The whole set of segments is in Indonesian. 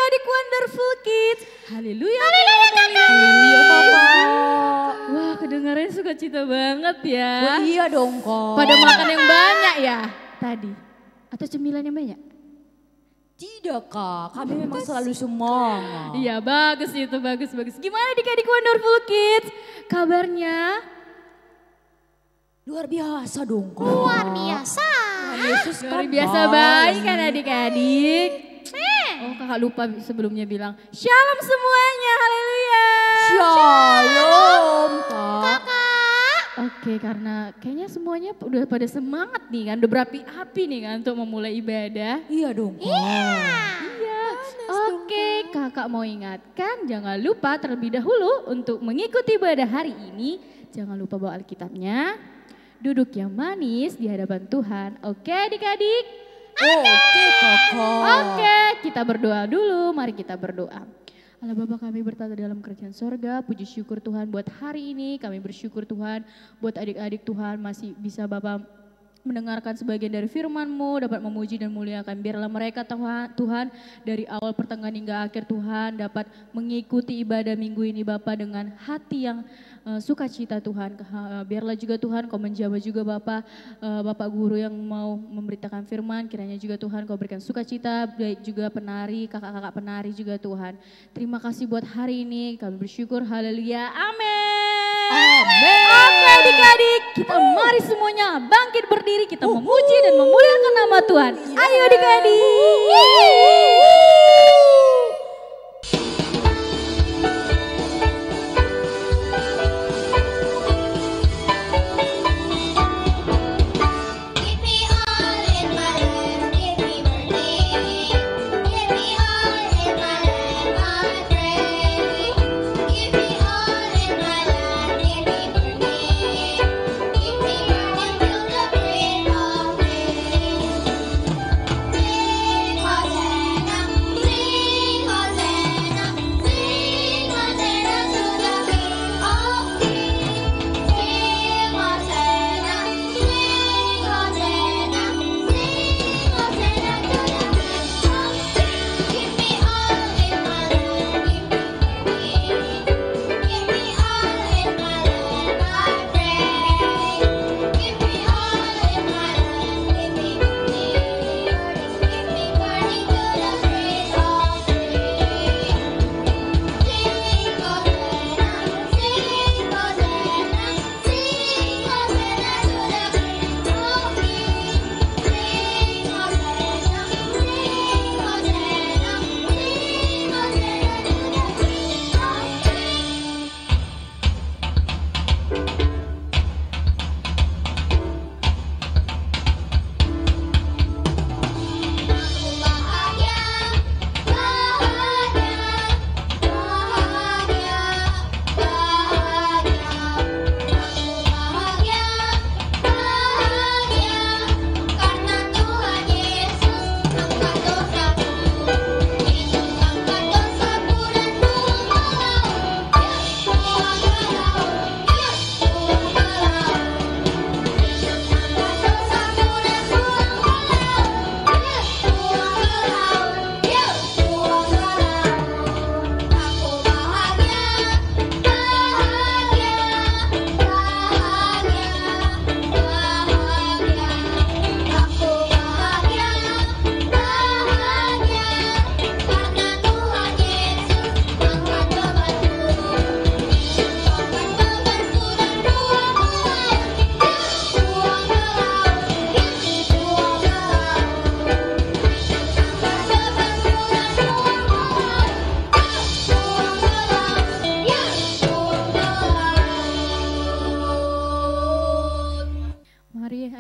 adik-adik Wonderful Kids. Haleluya. Haleluya kakak. Iya Papa. Wah kedengarannya sukacita banget ya. Oh, iya dong kok. Pada makan yang banyak ya tadi. Atau cemilan yang banyak? Tidak kak, kami memang selalu semangat. Iya bagus itu, bagus. Gimana adik-adik Wonderful Kids? Kabarnya? Luar biasa dong kak. Luar biasa. Yesus Luar kan biasa baik kan adik-adik. Oh kakak lupa sebelumnya bilang Shalom semuanya, haleluya. Shalom kak. Oke karena kayaknya semuanya udah pada semangat nih kan, udah berapi-api nih kan untuk memulai ibadah. Iya dong kak. Iya. Oke kakak mau ingatkan jangan lupa terlebih dahulu untuk mengikuti ibadah hari ini. Jangan lupa bawa Alkitabnya. Duduk yang manis di hadapan Tuhan. Oke adik-adik? Oke kakak. Oke, kita berdoa dulu. Mari kita berdoa. Allah Bapa kami bertata dalam kerajaan sorga. Puji syukur Tuhan buat hari ini. Kami bersyukur Tuhan buat adik-adik Tuhan masih bisa Bapak mendengarkan sebagian dari firman-Mu, dapat memuji dan muliakan. Biarlah mereka Tuhan dari awal pertengahan hingga akhir Tuhan dapat mengikuti ibadah minggu ini Bapak dengan hati yang sukacita Tuhan. Biarlah juga Tuhan Kau menjamah juga Bapak guru yang mau memberitakan firman. Kiranya juga Tuhan Kau berikan sukacita, baik juga penari, kakak-kakak penari juga Tuhan. Terima kasih buat hari ini, kami bersyukur, haleluya, amin. Amin. Oke adik-adik, kita mari semuanya bangkit berdiri, kita memuji dan memuliakan nama Tuhan. Ayo adik-adik.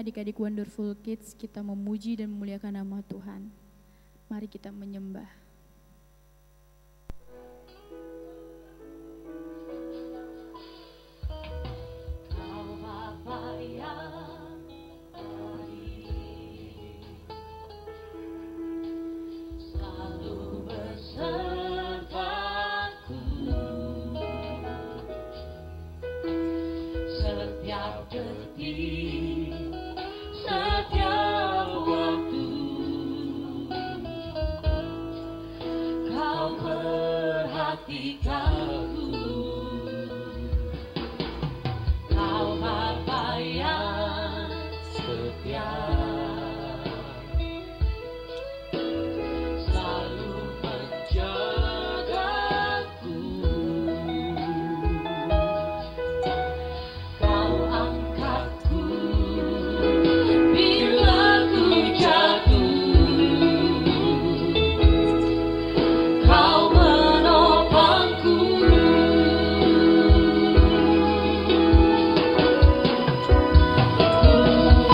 Adik-adik Wonderful Kids, kita memuji dan memuliakan nama Tuhan. Mari kita menyembah. perhatikanku, Kau Bapa yang setia, selalu menjagaku. Kau angkatku bila ku jatuh, Kau menopangku.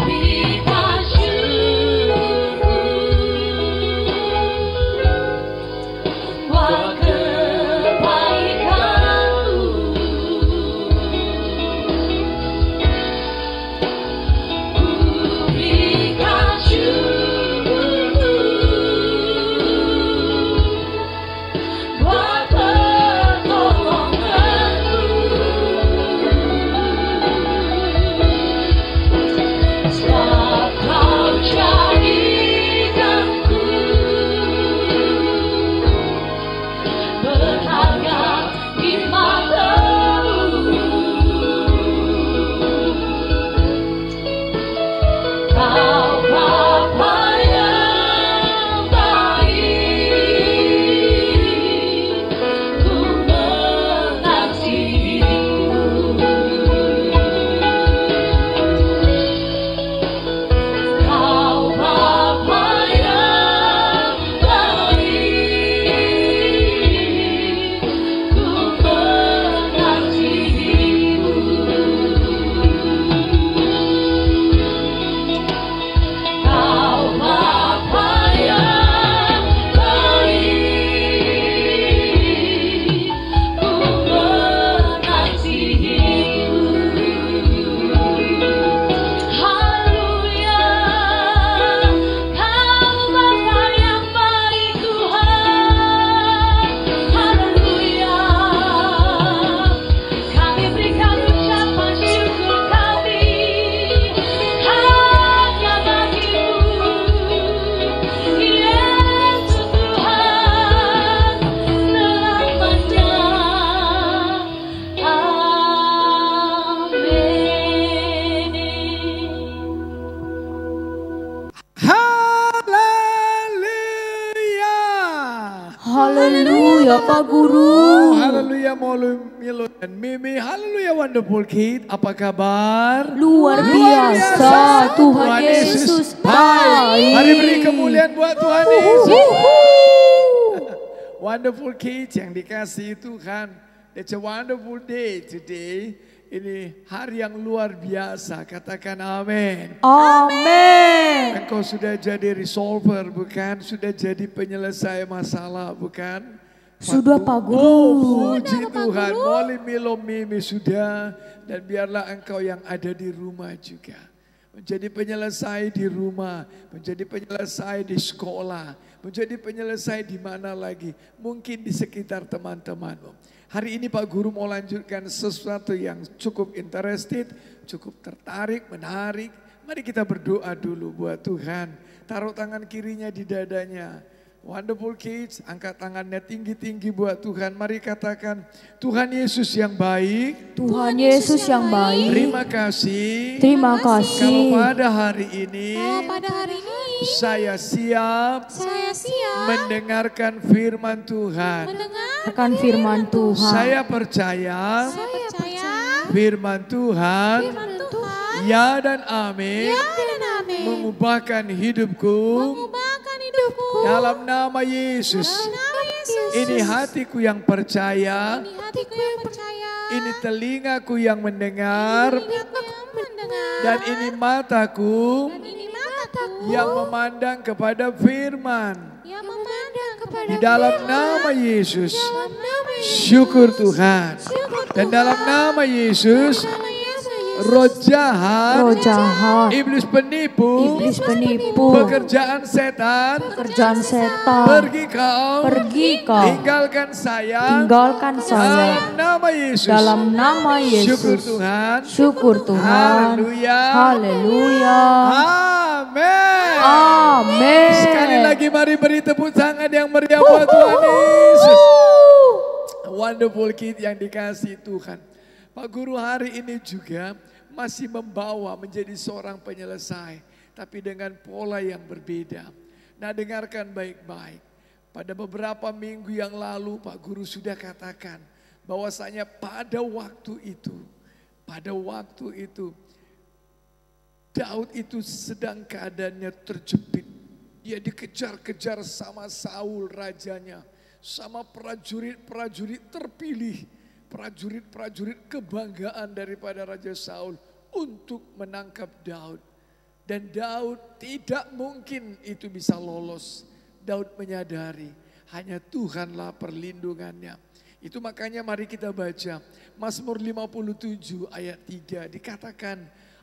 Berikan syukur buat kebaikan-Mu. Berikan syukur buat pertolongan-Mu. Sebab Kau jadikanku berharga di mata-Mu. Kau Bapa yang baik, ku mengasihi-Mu. Kau Bapa yang baik, ku mengasihi-Mu. Kau Bapa yang baik, ku mengasihi-Mu. Haleluya, Kau Bapa yang baik Tuhan. Haleluya, kami berikan ucapan syukur kami hanya bagi-Mu, Yesus Tuhan selamanya. Haleluya. Haleluya Pak Guru. Haleluya Milo dan Mimi. Haleluya Wonderful Kid. Apa kabar? Luar biasa, Tuhan Yesus baik. Mari beri kemuliaan buat Tuhan Yesus. Wonderful Kids yang dikasihi Tuhan. It's a wonderful day today. Ini hari yang luar biasa. Katakan amin. Amin. Engkau sudah jadi resolver bukan? Sudah jadi penyelesai masalah bukan? Sudah Pak Guru. Oh, puji Tuhan. Molly Milo Mimi sudah. Dan biarlah engkau yang ada di rumah juga. Menjadi penyelesai di rumah. Menjadi penyelesai di sekolah. Menjadi penyelesai di mana lagi. Mungkin di sekitar teman-temanmu. Hari ini Pak Guru mau lanjutkan sesuatu yang cukup interested. Cukup tertarik, menarik. Mari kita berdoa dulu buat Tuhan. Taruh tangan kirinya di dadanya. Wonderful Kids, angkat tangannya tinggi-tinggi buat Tuhan. Mari katakan, Tuhan Yesus yang baik. Tuhan Yesus yang baik. Terima kasih. Terima Kalau kasih. pada hari ini, saya siap mendengarkan firman Tuhan. Akan firman Tuhan. Saya percaya firman Tuhan, ya dan amin, mengubahkan hidupku. Dalam nama Yesus. Ini hatiku yang percaya. Ini telingaku yang mendengar. Dan ini mataku yang memandang kepada firman. Di dalam nama Yesus. Syukur Tuhan. Dan dalam nama Yesus. Roh jahat, iblis penipu, pekerjaan setan, pergi kau, tinggalkan saya, dalam nama Yesus, syukur Tuhan, haleluya, amin. Sekali lagi mari beri tepuk tangan yang meriah buat Tuhan Yesus. wonderful kid yang dikasih Tuhan. Pak Guru hari ini juga masih membawa menjadi seorang penyelesai. Tapi dengan pola yang berbeda. Nah, dengarkan baik-baik. Pada beberapa minggu yang lalu Pak Guru sudah katakan bahwasanya pada waktu itu Daud itu sedang keadaannya terjepit. Dia dikejar-kejar sama Saul rajanya, sama prajurit-prajurit terpilih, prajurit-prajurit kebanggaan daripada Raja Saul untuk menangkap Daud. Dan Daud tidak mungkin itu bisa lolos. Daud menyadari hanya Tuhanlah perlindungannya. Itu makanya mari kita baca Mazmur 57 ayat 3 dikatakan,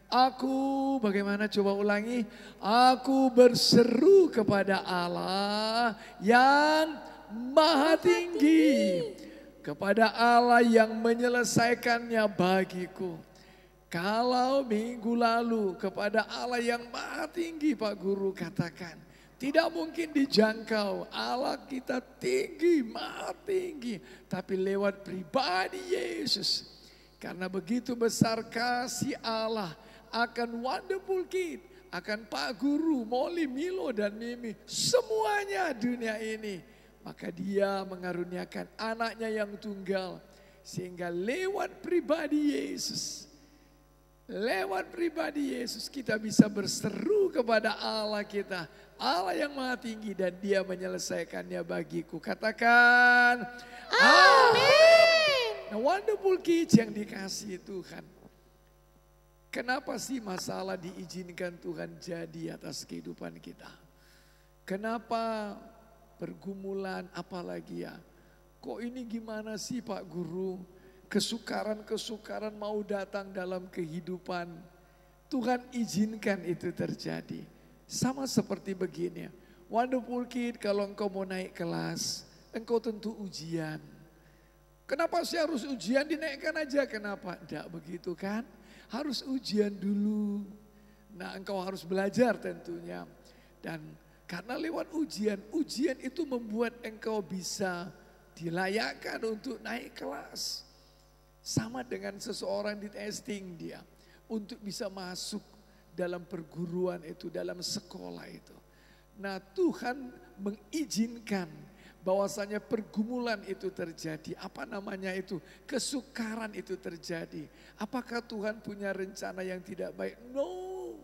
aku bagaimana coba ulangi, aku berseru kepada Allah yang maha tinggi, kepada Allah yang menyelesaikannya bagiku. Kalau minggu lalu kepada Allah yang maha tinggi Pak Guru katakan, tidak mungkin dijangkau, Allah kita tinggi, maha tinggi. Tapi lewat pribadi Yesus. Karena begitu besar kasih Allah akan wonderful kid, akan Pak Guru, Molly, Milo dan Mimi. Semuanya dunia ini. Maka dia mengaruniakan anaknya yang tunggal. Sehingga lewat pribadi Yesus. Lewat pribadi Yesus kita bisa berseru kepada Allah kita. Allah yang maha tinggi dan dia menyelesaikannya bagiku. Katakan amin. Nah, wonderful kids yang dikasih Tuhan. Kenapa sih masalah diizinkan Tuhan jadi atas kehidupan kita? Kenapa pergumulan apalagi ya? Kok ini gimana sih Pak Guru? Kesukaran-kesukaran mau datang dalam kehidupan. Tuhan izinkan itu terjadi. Sama seperti begini. Wonderful kid, kalau engkau mau naik kelas, engkau tentu ujian. Kenapa sih harus ujian? Dinaikkan aja. Kenapa? Tidak begitu kan? Harus ujian dulu. Nah, engkau harus belajar tentunya. Dan karena lewat ujian itu membuat engkau bisa dilayakkan untuk naik kelas. Sama dengan seseorang di testing dia untuk bisa masuk dalam perguruan itu, dalam sekolah itu. Nah, Tuhan mengizinkan bahwasanya pergumulan itu terjadi. Apa namanya itu? Kesukaran itu terjadi. Apakah Tuhan punya rencana yang tidak baik? No.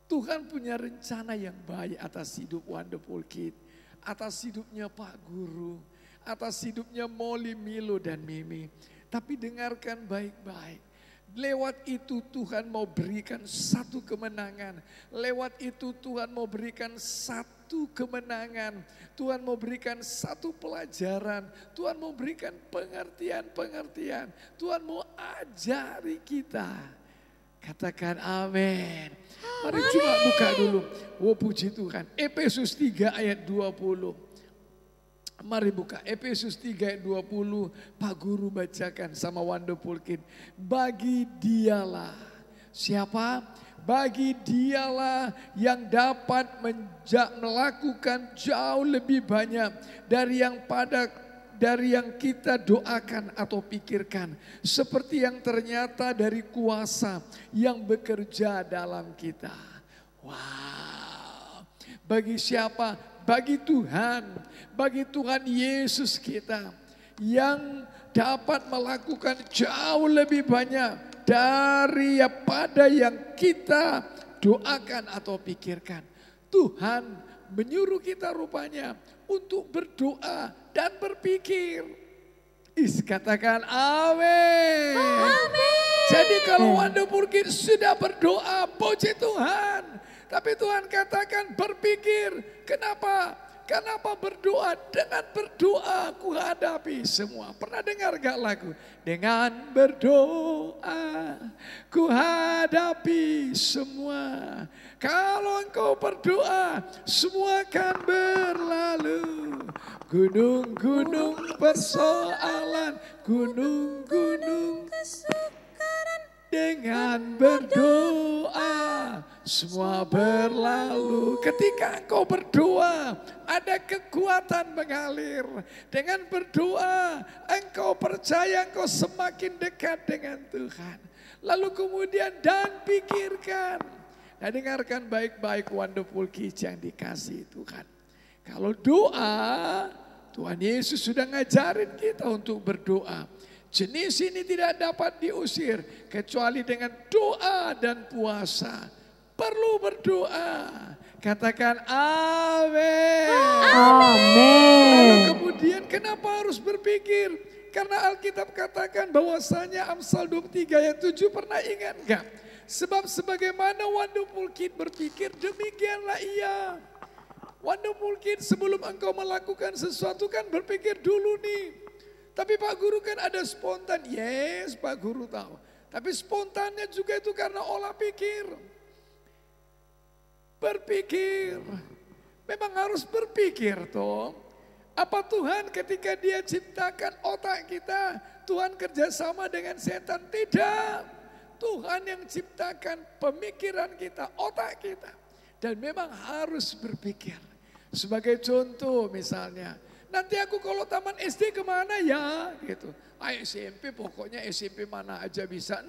Tuhan punya rencana yang baik atas hidup wonderful kid, atas hidupnya Pak Guru, atas hidupnya Molly, Milo dan Mimi. Tapi dengarkan baik-baik. Lewat itu Tuhan mau berikan satu kemenangan. Lewat itu Tuhan mau berikan satu kemenangan. Tuhan mau berikan satu pelajaran. Tuhan mau berikan pengertian-pengertian. Tuhan mau ajari kita. Katakan amin. Mari coba buka dulu. Oh puji Tuhan. Efesus 3 ayat 20. Mari buka Efesus 3 ayat 20. Pak Guru bacakan sama wonderful kid. Bagi dialah. Siapa? Bagi dialah yang dapat melakukan jauh lebih banyak dari yang kita doakan atau pikirkan. Seperti yang ternyata dari kuasa yang bekerja dalam kita. Wow. Bagi siapa? Bagi Tuhan Yesus kita yang dapat melakukan jauh lebih banyak daripada yang kita doakan atau pikirkan. Tuhan menyuruh kita rupanya untuk berdoa dan berpikir. Katakan amin. Jadi kalau wonderful kid sudah berdoa, puji Tuhan. Tapi Tuhan katakan berpikir. Kenapa? Kenapa berdoa? Dengan berdoa ku hadapi semua. Pernah dengar gak lagu? Dengan berdoa ku hadapi semua. Kalau engkau berdoa, semua akan berlalu. Gunung-gunung persoalan, gunung-gunung kesukaran. Dengan berdoa semua berlalu. Ketika engkau berdoa, ada kekuatan mengalir. Dengan berdoa, engkau percaya engkau semakin dekat dengan Tuhan. Lalu kemudian dan pikirkan. Nah, dengarkan baik-baik wonderful kids yang dikasih Tuhan. Kalau doa, Tuhan Yesus sudah ngajarin kita untuk berdoa. Jenis ini tidak dapat diusir kecuali dengan doa dan puasa. Perlu berdoa. Katakan amin. Amin. Lalu kemudian kenapa harus berpikir? Karena Alkitab katakan bahwasanya Amsal 23 ayat 7 pernah ingat enggak? Sebab sebagaimana wonderful kid berpikir, demikianlah ia. Wonderful kid sebelum engkau melakukan sesuatu kan berpikir dulu nih. Tapi Pak Guru kan ada spontan. Yes, Pak Guru tahu. Tapi spontannya juga itu karena olah pikir. Berpikir. Memang harus berpikir toh. Apa Tuhan ketika dia ciptakan otak kita, Tuhan kerjasama dengan setan? Tidak. Tuhan yang ciptakan pemikiran kita, otak kita. Dan memang harus berpikir. Sebagai contoh misalnya, nanti aku kalau taman SD kemana ya? Gitu. SMP pokoknya SMP mana aja bisa.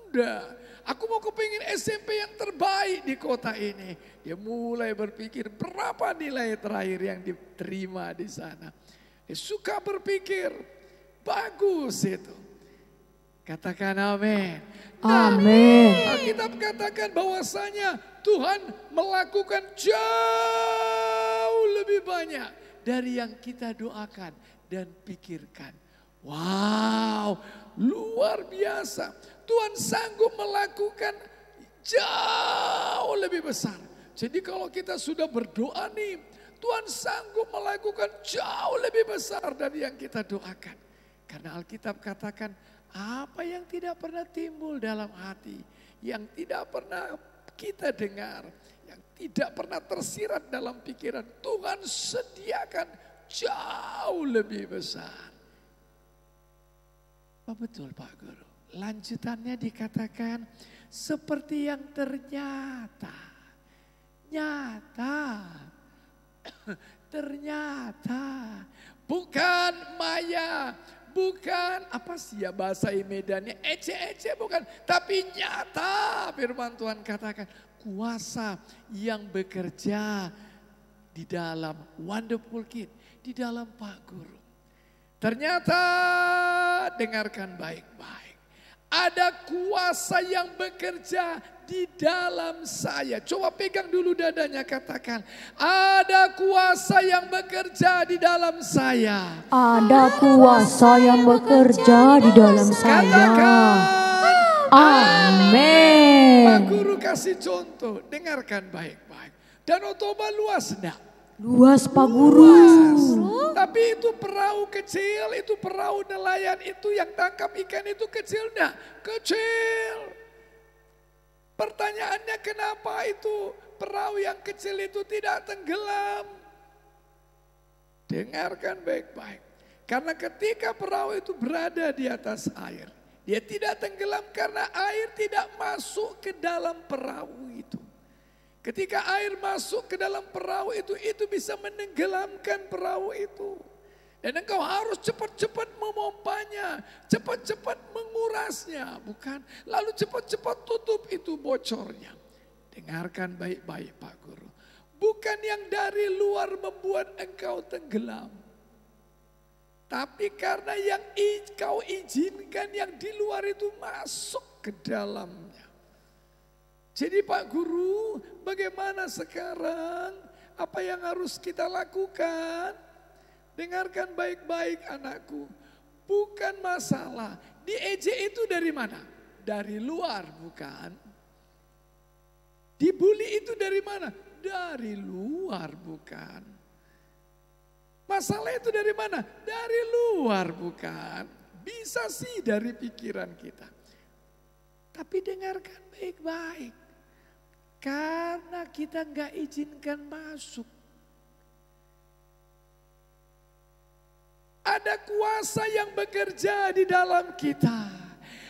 Enggak. Aku mau kepingin SMP yang terbaik di kota ini. Dia mulai berpikir berapa nilai terakhir yang diterima di sana. Dia suka berpikir. Bagus itu. Katakan amin. Amin. Alkitab katakan bahwasanya Tuhan melakukan jauh lebih banyak dari yang kita doakan dan pikirkan. Wow, luar biasa. Tuhan sanggup melakukan jauh lebih besar. Jadi kalau kita sudah berdoa nih, Tuhan sanggup melakukan jauh lebih besar dari yang kita doakan. Karena Alkitab katakan, apa yang tidak pernah timbul dalam hati, yang tidak pernah kita dengar, yang tidak pernah tersirat dalam pikiran, Tuhan sediakan jauh lebih besar. Apa betul Pak Guru? Lanjutannya dikatakan seperti yang ternyata, nyata, ternyata, bukan maya. Bukan apa sih ya bahasa Medannya ece-ece bukan. Tapi nyata firman Tuhan katakan kuasa yang bekerja di dalam wonderful kid. Di dalam Pak Guru. Ternyata dengarkan baik-baik. Ada kuasa yang bekerja di dalam saya. Coba pegang dulu dadanya katakan. Ada kuasa yang bekerja di dalam saya. Ada kuasa yang bekerja di dalam saya. Katakan. Amin. Pak Guru kasih contoh. Dengarkan baik-baik. Danau Toba luas enggak? Luas Pak Guru. Tapi itu perahu kecil, itu perahu nelayan itu yang tangkap ikan itu kecil enggak? Kecil. Pertanyaannya kenapa itu perahu yang kecil itu tidak tenggelam? Dengarkan baik-baik. Karena ketika perahu itu berada di atas air, dia tidak tenggelam karena air tidak masuk ke dalam perahu itu. Ketika air masuk ke dalam perahu itu bisa menenggelamkan perahu itu. Dan engkau harus cepat-cepat memompanya, cepat-cepat mengurasnya, bukan? Lalu cepat-cepat tutup itu bocornya. Dengarkan baik-baik Pak Guru. Bukan yang dari luar membuat engkau tenggelam. Tapi karena yang kau izinkan yang di luar itu masuk ke dalamnya. Jadi Pak Guru, bagaimana sekarang? Apa yang harus kita lakukan? Dengarkan baik-baik anakku. Bukan masalah. Diejek itu dari mana? Dari luar bukan? Dibully itu dari mana? Dari luar bukan? Masalah itu dari mana? Dari luar bukan? Bisa sih dari pikiran kita. Tapi dengarkan baik-baik. Karena kita nggak izinkan masuk. Ada kuasa yang bekerja di dalam kita.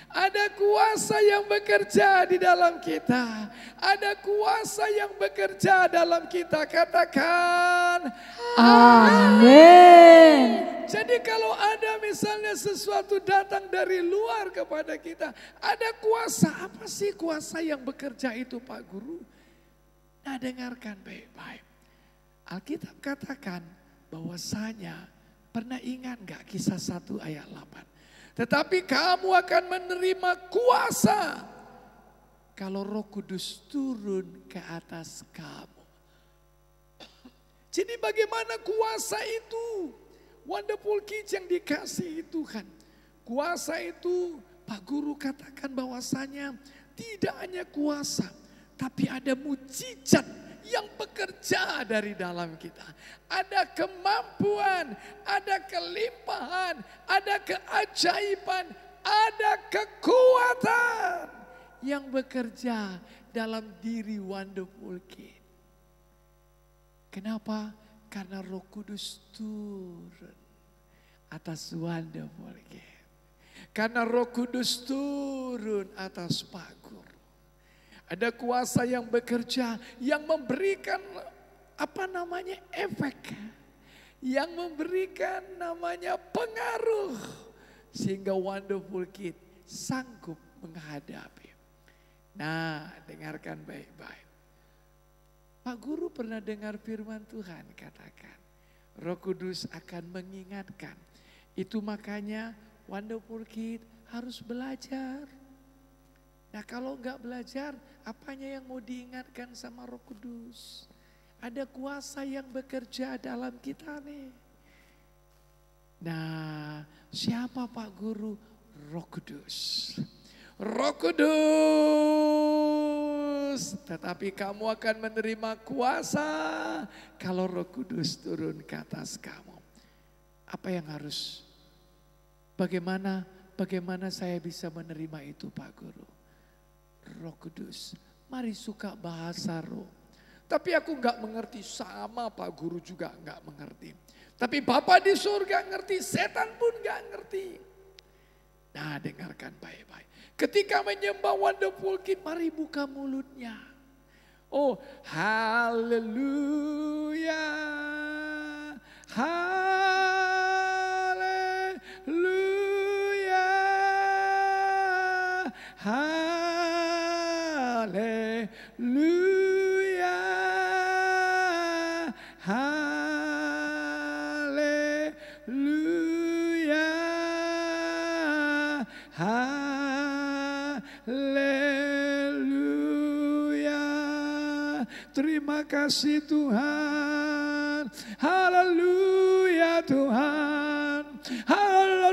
Ada kuasa yang bekerja di dalam kita. Ada kuasa yang bekerja dalam kita. Katakan Amin. Jadi kalau ada misalnya sesuatu datang dari luar kepada kita. Ada kuasa. Apa sih kuasa yang bekerja itu Pak Guru? Nah dengarkan baik-baik. Alkitab katakan bahwasanya pernah ingat gak Kisah 1 ayat 8. Tetapi kamu akan menerima kuasa kalau Roh Kudus turun ke atas kamu. Jadi bagaimana kuasa itu? Wonderful Kids yang dikasihi Tuhan. Kuasa itu Pak Guru katakan bahwasanya tidak hanya kuasa, tapi ada mujizat yang bekerja dari dalam kita. Ada kemampuan, ada kelimpahan, ada keajaiban, ada kekuatan yang bekerja dalam diri Wonderful Kid. Kenapa? Karena Roh Kudus turun atas Wonderful Kid. Karena Roh Kudus turun atas Pak Guru. Ada kuasa yang bekerja, yang memberikan efek. Yang memberikan pengaruh. Sehingga Wonderful Kid sanggup menghadapi. Nah dengarkan baik-baik. Pak Guru pernah dengar firman Tuhan katakan. Roh Kudus akan mengingatkan. Itu makanya Wonderful Kid harus belajar. Nah kalau enggak belajar, apanya yang mau diingatkan sama Roh Kudus? Ada kuasa yang bekerja dalam kita nih. Nah siapa Pak Guru? Roh Kudus. Roh Kudus. Tetapi kamu akan menerima kuasa kalau Roh Kudus turun ke atas kamu. Apa yang harus? Bagaimana saya bisa menerima itu Pak Guru? Roh Kudus, mari suka bahasa roh. Tapi aku enggak mengerti, sama Pak Guru juga enggak mengerti. Tapi Bapa di surga ngerti, setan pun enggak ngerti. Nah dengarkan baik-baik. Ketika menyembah Wonderful Kid, mari buka mulutnya. Oh haleluya, haleluya, haleluya, haleluya, haleluya. Terima kasih Tuhan, haleluya Tuhan, haleluya.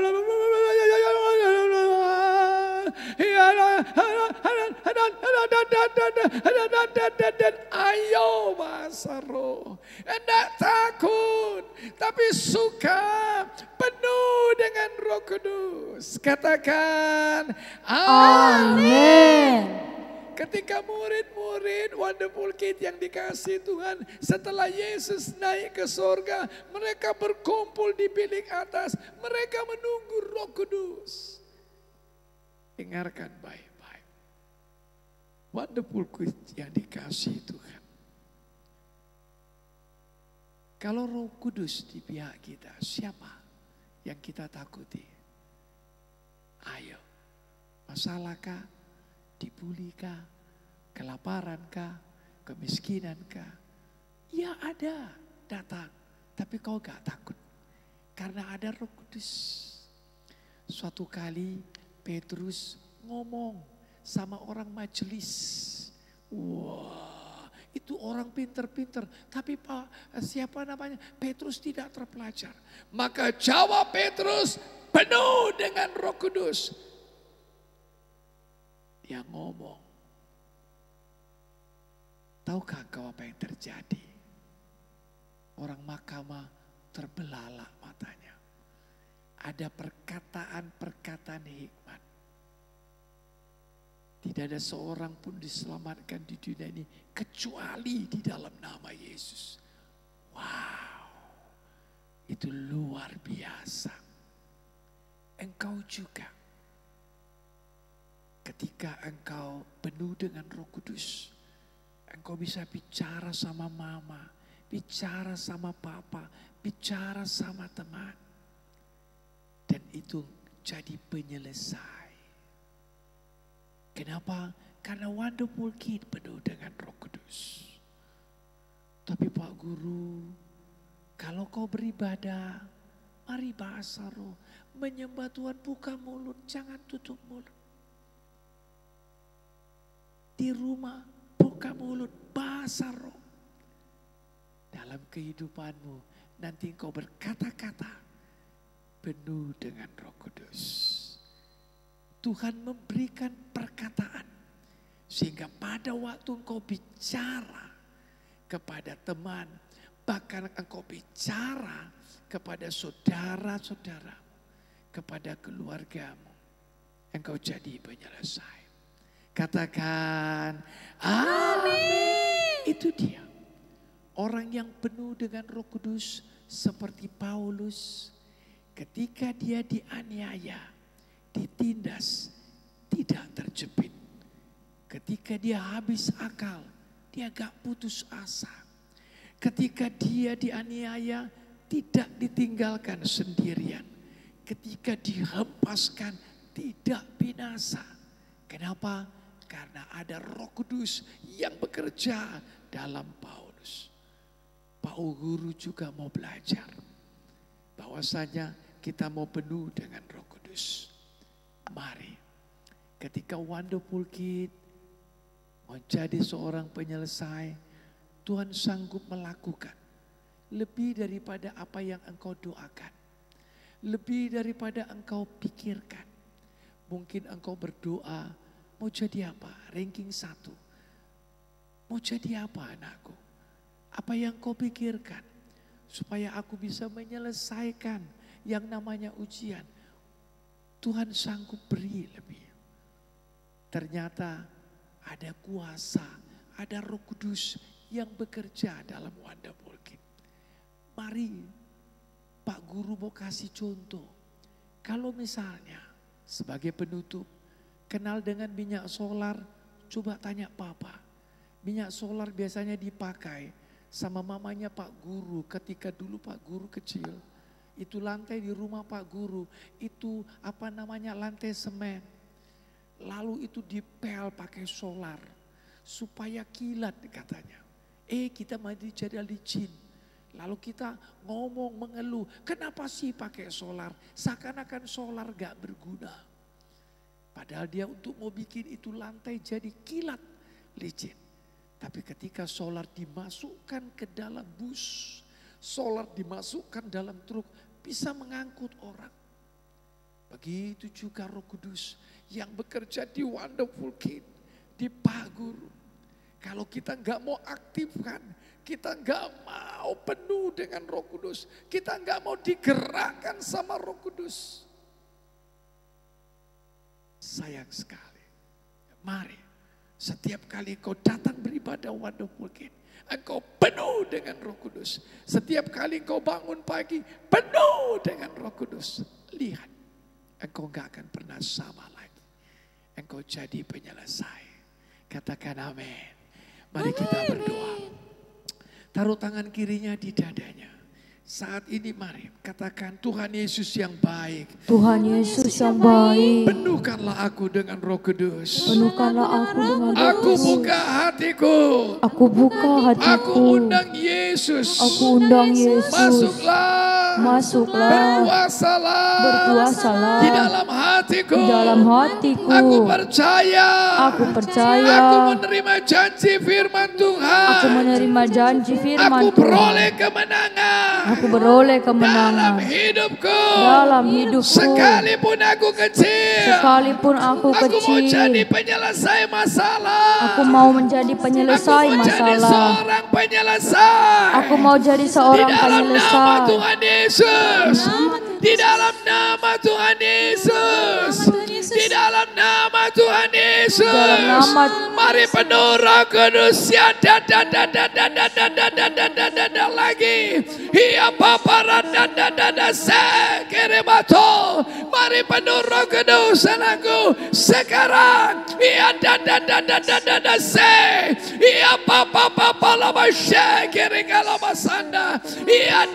Ayo bahasa roh. Tidak takut. Tapi suka. Penuh dengan Roh Kudus. Katakan Amin. Ketika murid-murid Wonderful Kid yang dikasihi Tuhan. Setelah Yesus naik ke surga. Mereka berkumpul di bilik atas. Mereka menunggu Roh Kudus. Dengarkan baik-baik. Wonderful Kid yang dikasihi Tuhan. Kalau Roh Kudus di pihak kita, siapa yang kita takuti? Ayo, masalahkah, dibulikah, kelaparankah, kemiskinankah? Ya ada, datang. Tapi kau gak takut. Karena ada Roh Kudus. Suatu kali Petrus ngomong sama orang majelis. Wah, itu orang pinter-pinter. Tapi Petrus tidak terpelajar. Maka jawab Petrus penuh dengan Roh Kudus. Dia ngomong. Tahukah kau apa yang terjadi? Orang mahkamah terbelalak matanya. Ada perkataan-perkataan hikmat. Tidak ada seorang pun diselamatkan di dunia ini kecuali di dalam nama Yesus. Wow, itu luar biasa. Engkau juga ketika engkau penuh dengan Roh Kudus, engkau bisa bicara sama mama, bicara sama papa, bicara sama teman. Dan itu jadi penyelesai. Kenapa? Karena Wonderful Kid penuh dengan Roh Kudus. Tapi Pak Guru, kalau kau beribadah, mari bahasa roh. Menyembah Tuhan, buka mulut, jangan tutup mulut. Di rumah, buka mulut, bahasa roh. Dalam kehidupanmu, nanti kau berkata-kata penuh dengan Roh Kudus. Tuhan memberikan perkataan, sehingga pada waktu engkau bicara kepada teman, bahkan engkau bicara kepada saudara-saudaramu, kepada keluargamu, engkau jadi penyelesai. Katakan amin. Itu dia. Orang yang penuh dengan Roh Kudus seperti Paulus, ketika dia dianiaya, ditindas, tidak terjepit. Ketika dia habis akal, dia gak putus asa. Ketika dia dianiaya, tidak ditinggalkan sendirian. Ketika dihempaskan, tidak binasa. Kenapa? Karena ada Roh Kudus yang bekerja dalam Paulus. Pak Guru juga mau belajar bahwasanya kita mau penuh dengan Roh Kudus. Mari, ketika Wonderful Kid mau jadi seorang penyelesai, Tuhan sanggup melakukan lebih daripada apa yang engkau doakan, lebih daripada engkau pikirkan. Mungkin engkau berdoa, mau jadi apa? Ranking 1. Mau jadi apa anakku? Apa yang kau pikirkan? Supaya aku bisa menyelesaikan yang namanya ujian. Tuhan sanggup beri lebih. Ternyata ada kuasa, ada Roh Kudus yang bekerja dalam Wonderful Kid. Mari Pak Guru mau kasih contoh. Kalau misalnya sebagai penutup, kenal dengan minyak solar, coba tanya papa. Minyak solar biasanya dipakai sama mamanya Pak Guru ketika dulu Pak Guru kecil. Itu lantai di rumah Pak Guru, itu lantai semen. Lalu itu dipel pakai solar supaya kilat katanya. Kita mandi jadi licin. Lalu kita ngomong mengeluh, kenapa sih pakai solar? Seakan-akan solar gak berguna. Padahal dia untuk mau bikin itu lantai jadi kilat licin. Tapi ketika solar dimasukkan ke dalam bus, solar dimasukkan dalam truk, bisa mengangkut orang. Begitu juga Roh Kudus yang bekerja di Wonderful Kid, di Pak Guru. Kalau kita nggak mau aktifkan, kita nggak mau penuh dengan Roh Kudus, kita nggak mau digerakkan sama Roh Kudus. Sayang sekali. Mari. Setiap kali kau datang beribadah Wonderful Kid, engkau penuh dengan Roh Kudus. Setiap kali kau bangun pagi, penuh dengan Roh Kudus. Lihat, engkau gak akan pernah sama lagi. Engkau jadi penyelesai. Katakan amin. Mari kita berdoa. Taruh tangan kirinya di dadanya. Saat ini mari katakan, Tuhan Yesus yang baik. Tuhan Yesus yang baik. Penuhkanlah aku dengan Roh Kudus. Penuhkanlah aku dengan Roh Aku Kudus. buka hatiku. Aku buka hatiku. Aku undang Yesus. Aku undang Yesus. Masuklah. Masuklah. Berkuasalah. Berkuasalah. Di dalam hatiku. Di dalam hatiku. Aku percaya. Aku percaya. Aku menerima janji firman Tuhan. Aku menerima janji firman Aku Tuhan. beroleh kemenangan. Aku beroleh Dalam kemenangan hidupku. dalam hidupku. Sekalipun aku kecil. Sekalipun aku Aku mau jadi kecil. penyelesai masalah. Aku mau menjadi penyelesai Aku mau jadi masalah. seorang penyelesai. Aku mau jadi Di seorang dalam nama penyelesai. Tuhan Yesus. Di dalam nama Tuhan Yesus. Di dalam nama Tuhan Yesus. Yesus. Dalam nama Mari penuh Roh Kudus. Ya lagi. Iya papa sekerimato. Mari penuh Roh Kudus anakku. Sekarang. Iya se. Iya papa lama sekeri lama sanda. Iya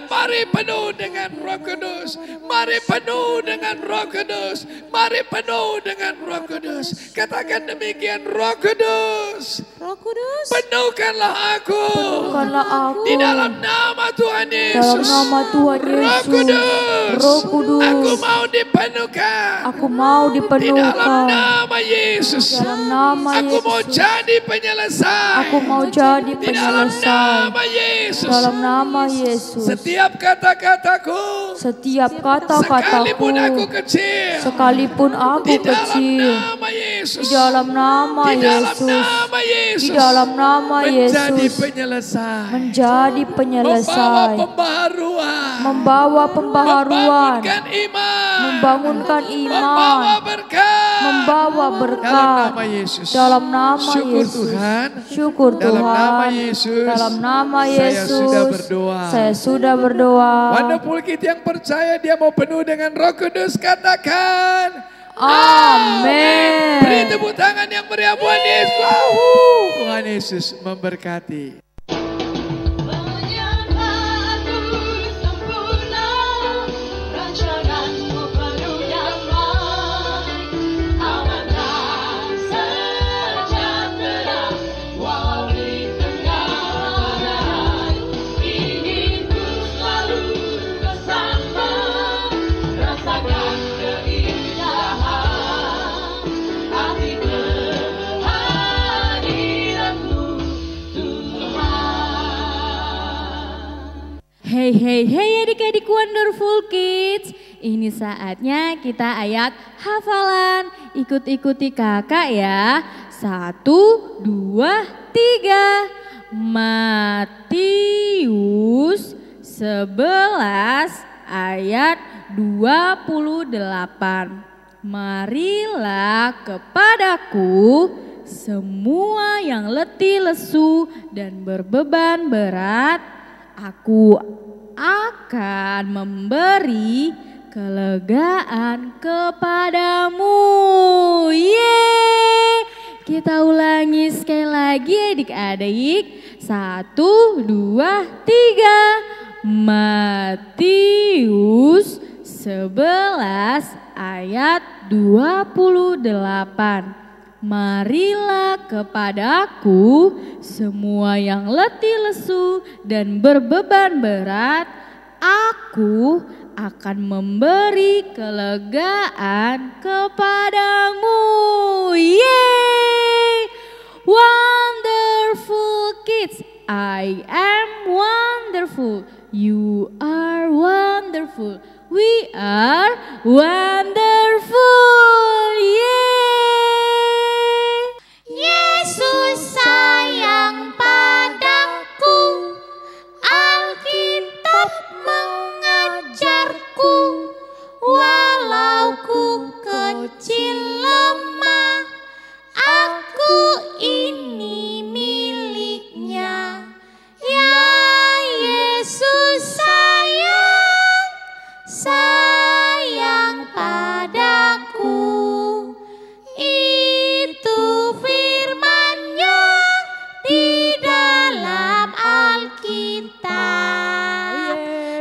mari penuh dengan Roh Kudus. Mari penuh dengan Roh Kudus. Mari penuh dengan Roh Kudus. Katakan demikian, Roh Kudus. Roh Kudus. Penuhkanlah aku. Penuhkanlah aku. Di dalam nama Tuhan Dalam Yesus. nama Tuhan Roh Yesus. Kudus. Roh Kudus. Aku mau dipenuhkan. Aku mau Di dalam dipenuhkan. nama Yesus. Dalam nama Aku mau Yesus. jadi penyelesai. Aku mau jadi Di dalam penyelesai. nama Yesus. Dalam nama Yesus. Setiap kata-kataku. Setiap Sekalipun aku kata-kataku. kecil. Sekalipun aku Di dalam kecil. nama Yesus. Di dalam nama Di dalam Yesus. nama Yesus. Di dalam nama Menjadi Yesus. penyelesai. Menjadi Membawa penyelesai. pembaharuan. Membawa pembaharuan. Membangunkan iman. Membangunkan Membawa iman. berkat. Membawa Dalam berkat. nama Yesus. Dalam nama Syukur Yesus. Tuhan. Syukur Dalam Tuhan. nama Yesus. Dalam nama Saya Yesus. sudah berdoa. Saya sudah berdoa. Wonderful Kid yang percaya dia mau penuh dengan Roh Kudus, katakan Amin. beri tepuk tangan yang meriah buat Yesus. Tuhan Yesus memberkati. Menyembahku sempurna, rancanganmu penuh damai, amanah sejahtera, walau di tengah badai, ingin ku selalu bersama, rasakan keindahan arti kehadiranmu Tuhan. Hey hey hey adik-adik Wonderful Kids. Ini saatnya kita ayat hafalan. Ikut-ikuti kakak ya. 1, 2, 3. Matius 11 ayat 28. Marilah kepadaku semua yang letih lesu dan berbeban berat, aku akan memberi kelegaan kepadamu. Yeay! Kita ulangi sekali lagi adik-adik. 1, 2, 3. Matius 11 ayat 28. Marilah kepadaku semua yang letih lesu dan berbeban berat, aku akan memberi kelegaan kepadamu. Yeay! Wonderful kids, I am wonderful. You are wonderful. We are wonderful. Yeay! Yesus sayang padaku, Alkitab mengajarku, walau ku kecil lemah, aku ini miliknya. Ya Yesus sayang padaku. Itu firman-Nya di dalam Alkitab.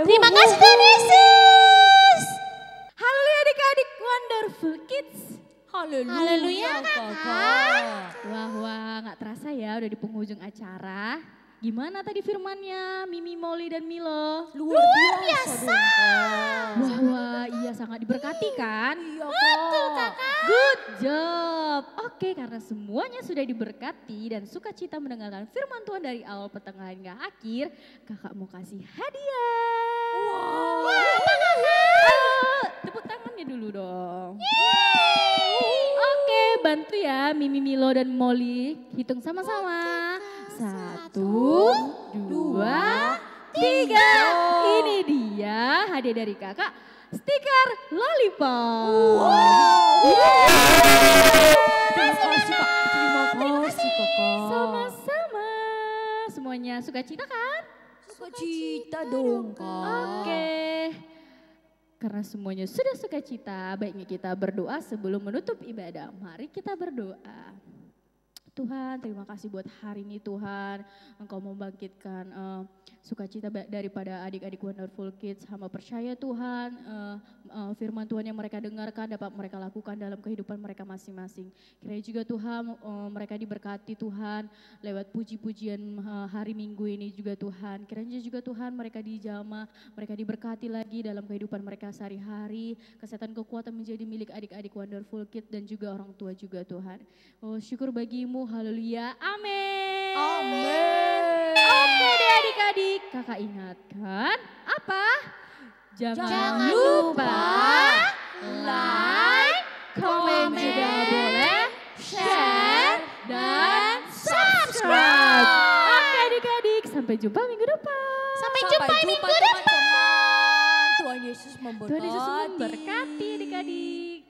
Terima kasih Tuhan Yesus. Halo adik-adik Wonderful Kids. Haleluya kakak. Wah, gak terasa ya udah di penghujung acara. Gimana tadi firmannya Mimi, Molly, dan Milo? Luar biasa. Wah, iya sangat diberkati kan? Betul kakak. Good job. Oke, karena semuanya sudah diberkati dan sukacita mendengarkan firman Tuhan dari awal pertengahan hingga akhir, kakak mau kasih hadiah. Ayo, tepuk tangannya dulu dong. Oke, bantu ya Mimi, Milo, dan Molly. Hitung sama-sama. 1, 2, 3. Ini dia hadiah dari kakak, stiker lollipop. Terima kasih Kak. Terima kasih Kakak. Sama-sama. Semuanya sukacita kan? Sukacita dong Kak. Oke. Karena semuanya sudah sukacita, baiknya kita berdoa sebelum menutup ibadah. Mari kita berdoa. Tuhan, terima kasih buat hari ini Tuhan. Engkau membangkitkan sukacita daripada adik-adik Wonderful Kids. Hamba percaya Tuhan, firman Tuhan yang mereka dengarkan dapat mereka lakukan dalam kehidupan mereka masing-masing. Kiranya juga Tuhan, mereka diberkati Tuhan lewat puji-pujian hari Minggu ini juga Tuhan. Kiranya juga Tuhan mereka dijamah, mereka diberkati lagi dalam kehidupan mereka sehari-hari. Kesehatan kekuatan menjadi milik adik-adik Wonderful Kids dan juga orang tua juga Tuhan. Oh, syukur bagimu. Haleluya, amin. Amin. Oke deh adik-adik, kakak ingatkan apa? Jangan lupa like, komen juga boleh, share, dan subscribe. Oke adik-adik, sampai jumpa minggu depan. Sampai jumpa minggu depan. teman-teman. Tuhan Yesus memberkati. Tuhan Yesus memberkati adik-adik.